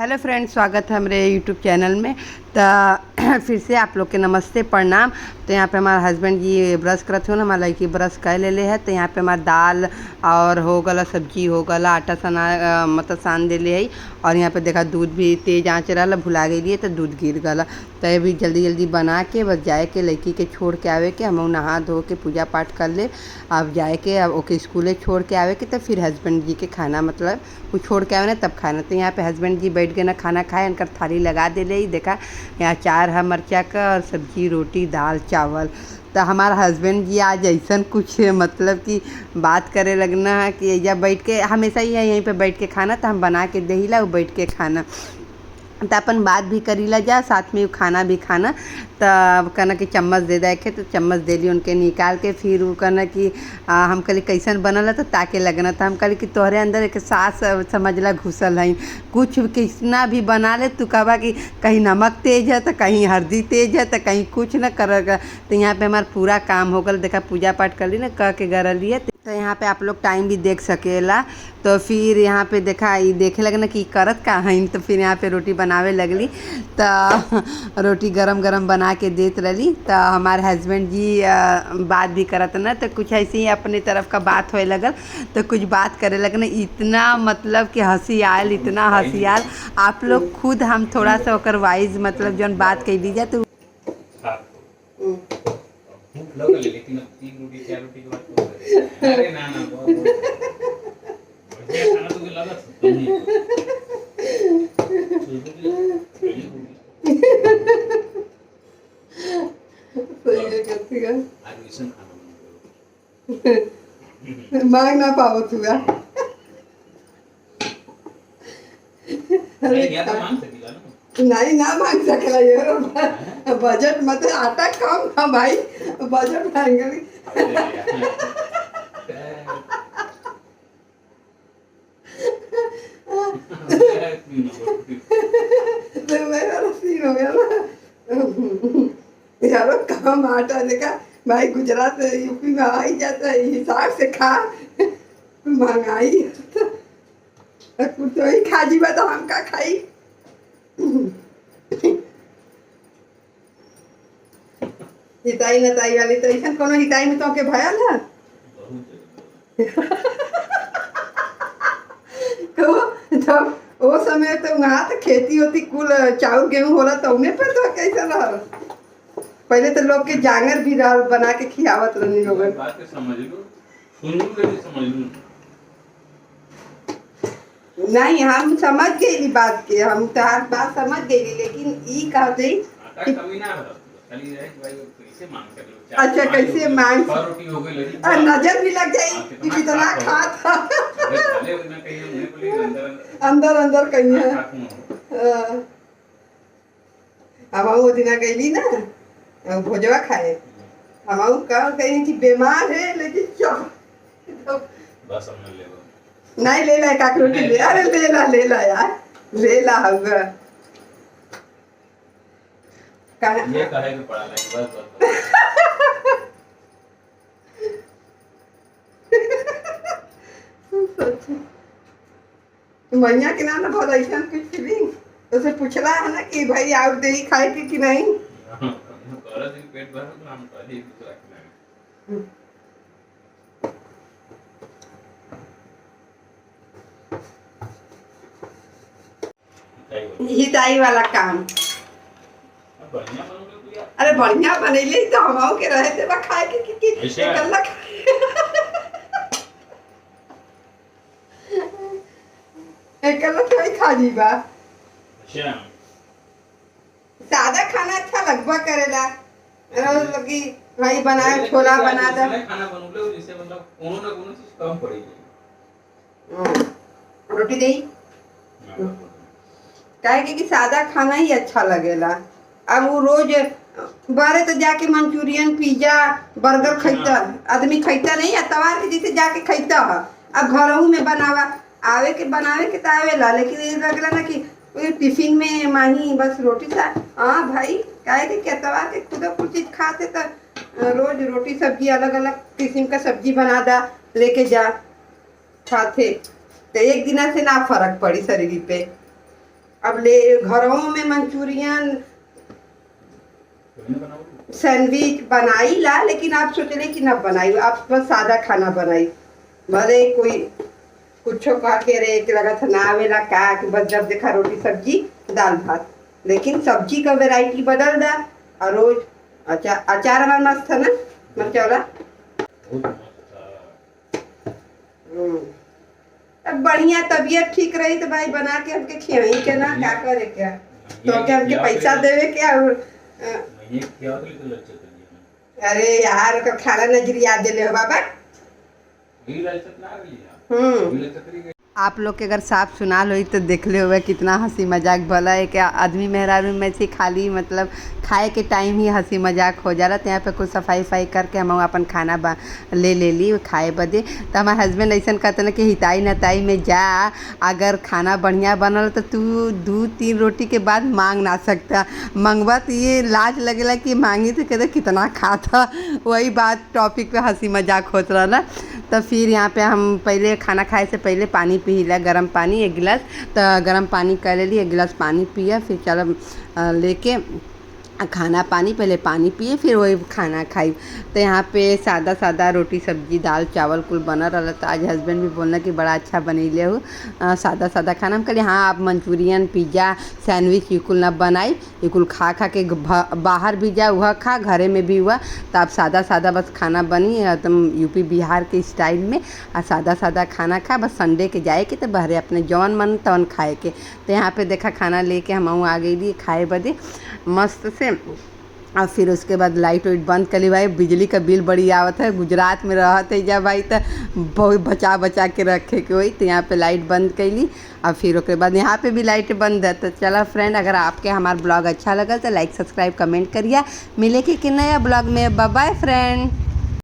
Hello friends, स्वागत है हमारे यूट्यूब चैनल में। तो फिर से आप लोग के नमस्ते प्रणाम। तो यहाँ पे हमारा हस्बैंड जी ब्रश करत हो ना, हमारा लड़की ब्रश कर ले है। तो यहाँ पे हमारा दाल और हो गला, सब्जी हो गला, आटा सना मतलब सान देले है। और यहाँ पे देखा दूध भी तेज आँच रहा, भुला गई तो दूध गिर गला। तो ये भी जल्दी जल्दी बना के बस जाए के लड़की के छोड़ के आवे के, हम नहा धो के पूजा पाठ कर ले। अब जाए के अब ओके स्कूले छोड़ के आवे के, तो फिर हस्बैंड जी के खाना मतलब वो छोड़ के आवे ना तब खाना। तो यहाँ पे हस्बैंड जी बैठ के ना खाना खाए, उनका थाली लगा दे ले। देखा यहाँ चार है मरचा का और सब्जी रोटी दाल चावल। तो हमारा हस्बैंड जी आज ऐसा कुछ मतलब कि बात करे लगना है कि या बैठ के हमेशा ही है यहीं पे बैठ के खाना, तो हम बना के दे ला वो बैठ के खाना। तो अपन बात भी करीला जा, साथ में खाना भी खाना। तब कहना कि चम्मच दे दे के, तो चम्मच दे ली उनके निकाल के। फिर वो कहना कि हम कहली कैसन बनल है, तो ताके लगना था। हम कहली कि तोहरे अंदर एक सास समझला घुसल है, कुछ कितना भी बना ले तू कहबा कि कहीं नमक तेज है तो कहीं हल्दी तेज है तो कहीं कुछ न करेगा। तो यहाँ पे हमारा पूरा काम हो गल। देखा पूजा पाठ कर ली ना, कह के गरल लिए। तो यहाँ पे आप लोग टाइम भी देख सकेला। तो फिर यहाँ पे देखा ये देखे लगना कि करत का है। तो फिर यहाँ पे रोटी बनावे लगली, तो रोटी गरम गरम बना के देत रही। तो हमारे हस्बैंड जी बात भी करत ना, तो कुछ ऐसे ही अपने तरफ का बात होए लगल। तो कुछ बात करे लगना, इतना मतलब कि हंसी आयल, इतना हंसी आयल। आप लोग खुद हम थोड़ा सा ओकर वाइज मतलब जौन बात कह लीजिए तो लेकिन अब 3 रोटी 4 रोटी के बाद तो अरे ना ना बहुत बढ़िया खाना तो लगा नहीं सही है कहती है आज वैसा खाना मांग ना पावत हुआ। अरे या तो मांग सकेला ना, नहीं ना मांग सकेला यार, बजट मत आटा कम था भाई, बजट मांगली। तो मेरा सीन हो गया ना यारो, कम आटा देखा भाई, गुजरात यूपी में आ ही जाता है, हिसाब से खा महंगाई। कुछ तो ही खा जीवा तो हम का खाई। हिताई नताई वाली तो ऐसा कोनो हिताई में तो के भयल है। तो जब वो समय तो वहाँ तो खेती होती, कुल चाउर गेहूँ होला, तो उन्हें पर तो कैसा रहा। पहले तो लोग के जांगर भी रहा बना के खियावत रहनी लोग। बात के समझ लो, सुन लो लेकिन समझ लो नहीं, हम समझ गई बात के, हम तार बात समझ गई, लेकिन ई कहते आटा कमी ना रहा, खाली रहे भाई कैसे मांग सकते हो। अच्छा कैसे मांग, रोटी हो गई लगी, नजर भी लग जाए कि कितना खा था। भले ना कहीं हमने बोली अंदर अंदर कहीं है। अब वो दिन गई ना भोजवा खाए, हम कहीं कि बीमार है, लेकिन चल बस हमने ले नहीं ले ला काक रोटी ले, अरे ले ला यार, ले ला होगा। ये कहे कि पड़ा नहीं, बस मैया के नाम बहुत ऐसा कुछ फीलिंग उसे पूछला है ना कि भाई और दे खाए कि नहीं। पेट भर तो हम पहले ही दूसरा खिलाएंगे। हिताई वाला काम बढ़िया बनोगे तो यार, अरे बढ़िया बनैले तो हम के रहे थे खाए के कि एकल्ला एकल्ला कोई खा ली बा। अच्छा सादा खाना अच्छा लगवा करेला, रोज लगी भाई बना छोला बना दे खाना बनोगे जिससे मतलब कोनो ना कोनो चीज कम पड़ेगी। रोटी दे काहे कि सादा खाना ही अच्छा लगेला। अब वो रोज बारे तो जाके मंचूरियन पिज्जा बर्गर खैता आदमी, खैता नहीं है तवार के जैसे जाके खैता है। अब घरों में बनावे के तो आवेला, लेकिन ये लगला ना कि टिफिन में माही बस रोटी था। हाँ भाई काहे कि तवार के खुद कुछ चीज खाते तो रोज रोटी सब्जी अलग अलग किस्म का सब्जी बना दा लेके जा खाते, तो एक दिन से ना फर्क पड़ी शरीर पे। अब ले घरों में मंचूरियन कोई ना बनाओ। सैंडविच बनाई ला, लेकिन आप सोचले कि ना बनाई, आप बस सादा खाना बनाई। भले कोई कुछ कह के रे कि लगा था ना आवेला का, कि बस जब देखा रोटी सब्जी दाल भात, लेकिन सब्जी का वैरायटी बदल दा। और रोज अचार हमारा मस्त था ना, मरचा वाला। बहुत मस्त था। अब बढ़िया तबीयत ठीक रही तो भाई बना के हमके खियाई के ना, क्या करे क्या, तो क्या हमके पैसा देवे क्या। और ये क्या होता है तो लच्छा चाहिए। अरे यार का खाना नजरिया दिले हो बाबा। ये लच्छा ना लिया। ये लच्छा तरीके आप लोग के अगर साफ सुनाल हुई तो देख ले हुए कितना हंसी मजाक भला है क्या। आदमी मेहरारू में से खाली मतलब खाए के टाइम ही हंसी मजाक हो जाला। तो यहाँ पे कुछ सफाई वफाई करके हम अपन खाना ले ली खाए बदे। तो हमारे हस्बैंड ऐसा कहते ना कि हिताई नताई में जा, अगर खाना बढ़िया बनल तो तू 2-3 रोटी के बाद मांग ना सकता, मंगवा तो ये लाज लगेला कि मांगी तो कहते कितना खाता। वही बात टॉपिक पे हंसी मजाक होता रहा ना। तो फिर यहाँ पे हम पहले खाना खाए से पहले पानी पी लिया, गर्म पानी 1 गिलास। तो गर्म पानी कर ले ली, 1 गिलास पानी पिया, फिर चलो लेके खाना पहले पानी पिए, फिर वही खाना खाई। तो यहाँ पे सादा सादा रोटी सब्जी दाल चावल कुल बना रहा। तो आज हस्बैंड भी बोलना कि बड़ा अच्छा बनीले हो सादा सादा खाना। हम कहले हाँ, आप मंचूरियन पिज़्ज़ा सैंडविच ये कुल ना बनाई, ये कुल खा के बाहर भी जा वह खा, घरे में भी हुआ। तो आप सादा सादा बस खाना बनी एकदम यूपी बिहार के स्टाइल में, और सादा सादा खाना खा, बस संडे के जाए के तो बहरे अपने जौन मन तवन खाए के। तो यहाँ पे देखा खाना लेके हम आ गई थी खाए बदे मस्त से। और फिर उसके बाद लाइट वाइट बंद कर ली भाई, बिजली का बिल बड़ी आवत है। गुजरात में रहते जा भाई तो बहुत बचा के रखे के वही। तो यहाँ पे लाइट बंद कर ली, और फिर उसके बाद यहाँ पे भी लाइट बंद है। तो चलो फ्रेंड, अगर आपके हमारा ब्लॉग अच्छा लगा तो लाइक सब्सक्राइब कमेंट करिए। मिले कि नया ब्लॉग में। Bye bye friend.